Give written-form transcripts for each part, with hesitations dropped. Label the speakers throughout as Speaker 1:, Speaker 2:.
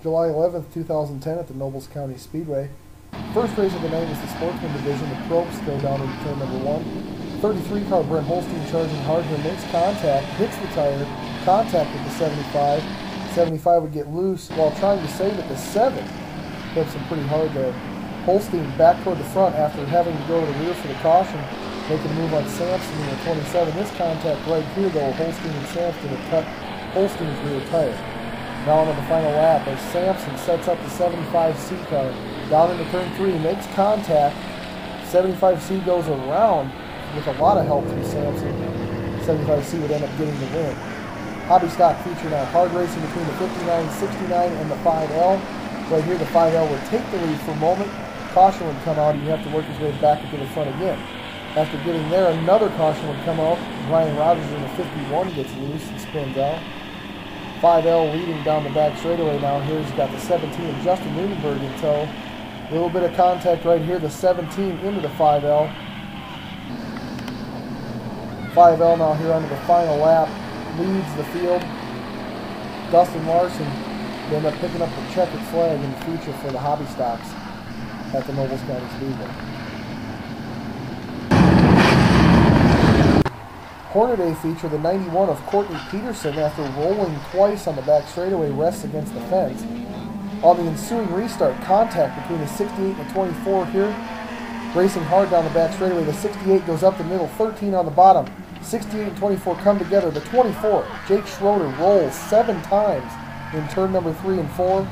Speaker 1: July 11th, 2010 at the Nobles County Speedway. First race of the night was the Sportsman Division. The Probes go down into turn number 1. 33 car Brent Holstein charging hard here, makes contact, hits the tire, contact with the 75. 75 would get loose while trying to save it. The 7 hits him pretty hard there. Holstein back toward the front after having to go to the rear for the caution, making a move on Sampson in the 27. This contact right here though, Holstein and Sampson have cut Holstein's rear tire. Now on to the final lap as Sampson sets up the 75C car. Down into turn 3, makes contact. 75C goes around with a lot of help from Sampson. 75C would end up getting the win. Hobby stock feature now. Hard racing between the 59, 69, and the 5L. Right here, the 5L would take the lead for a moment. Caution would come out, and you have to work his way back into the front again. After getting there, another caution would come out. Ryan Rogers in the 51 gets loose and spins out. 5L leading down the back straightaway now. Here he's got the 17 of Justin Lunenberg in tow. A little bit of contact right here, the 17 into the 5L. 5L now here under the final lap leads the field. Dustin Larson will end up picking up the checkered flag in the feature for the hobby stocks at the Nobles County Speedway. Hornet A feature, the 91 of Courtney Peterson, after rolling twice on the back straightaway, rests against the fence. On the ensuing restart, contact between the 68 and the 24 here. Racing hard down the back straightaway, the 68 goes up the middle, 13 on the bottom. 68 and 24 come together. The 24, Jake Schroeder, rolls 7 times in turn number 3 and 4.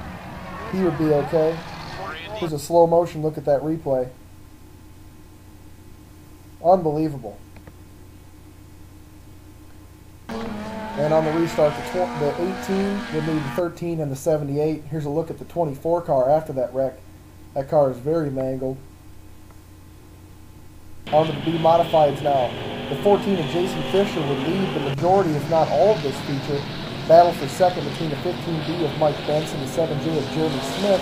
Speaker 1: He would be okay. Here's a slow motion look at that replay. Unbelievable. And on the restart, the 18 would need the 13 and the 78. Here's a look at the 24 car after that wreck. That car is very mangled. On to the B modifieds now. The 14 of Jason Fisher would lead the majority, if not all, of this feature. Battle for second between the 15B of Mike Benson and the 7J of Jeremy Smith.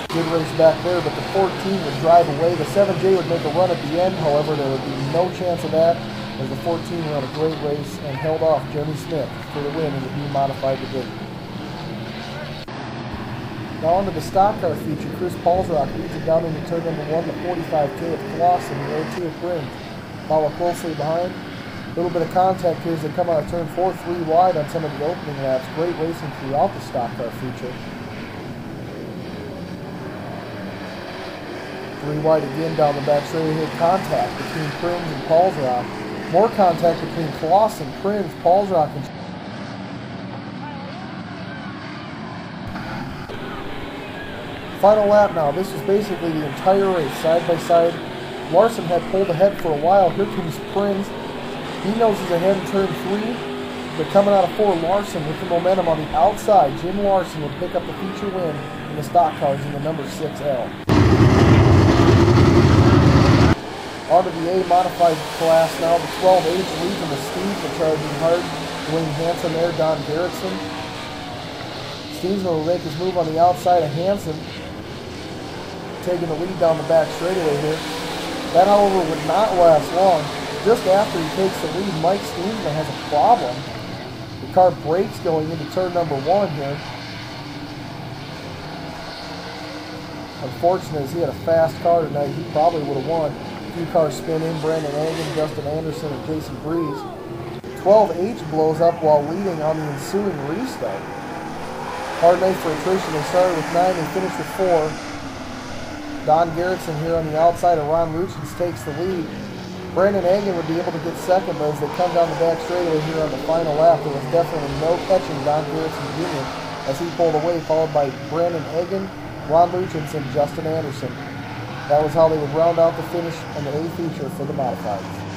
Speaker 1: Good race back there, but the 14 would drive away. The 7J would make a run at the end. However, there would be no chance of that, as the 14 ran a great race and held off Jeremy Smith for the win in the B-modified division. Now on to the stock car feature. Chris Paulsrock leads it down into turn number 1, the 45K of Clausen, the 02 of Brins. Follow closely behind. A little bit of contact here as they come out of turn 4, 3 wide on some of the opening laps. Great racing throughout the stock car feature. 3 wide again down the back straightaway here. Contact between Prims and Paulsrock. More contact between Clausen, Prims, Paulsrock, and final lap now. This is basically the entire race, side by side. Larson had pulled ahead for a while. Here comes Prims. He knows he's ahead in turn 3. But coming out of 4, Larson with the momentum on the outside. Jim Larson would pick up the feature win in the stock cars in the number 6L. On to the A-modified class now. The 12H leads in the Steves for charging hard. Dwayne Hansen there, Don Garrettson. Steves will make his move on the outside of Hansen, taking the lead down the back straightaway here. That, however, would not last long. Just after he takes the lead, Mike Steensman has a problem. The car brakes going into turn number 1 here. Unfortunately, as he had a fast car tonight, he probably would have won. A few cars spin in, Brandon Hagen, Justin Anderson, and Jason Breeze. 12H blows up while leading on the ensuing restart. Hard night for attrition. They started with 9, they finished with 4. Don Garrettson here on the outside of Ron Luchins takes the lead. Brandon Hagen would be able to get second, but as they come down the back straightaway here on the final lap, there was definitely no catching Don Garrettson Jr. as he pulled away, followed by Brandon Hagen, Ron Luchins, and Justin Anderson. That was how they would round out the finish and the A feature for the modifieds.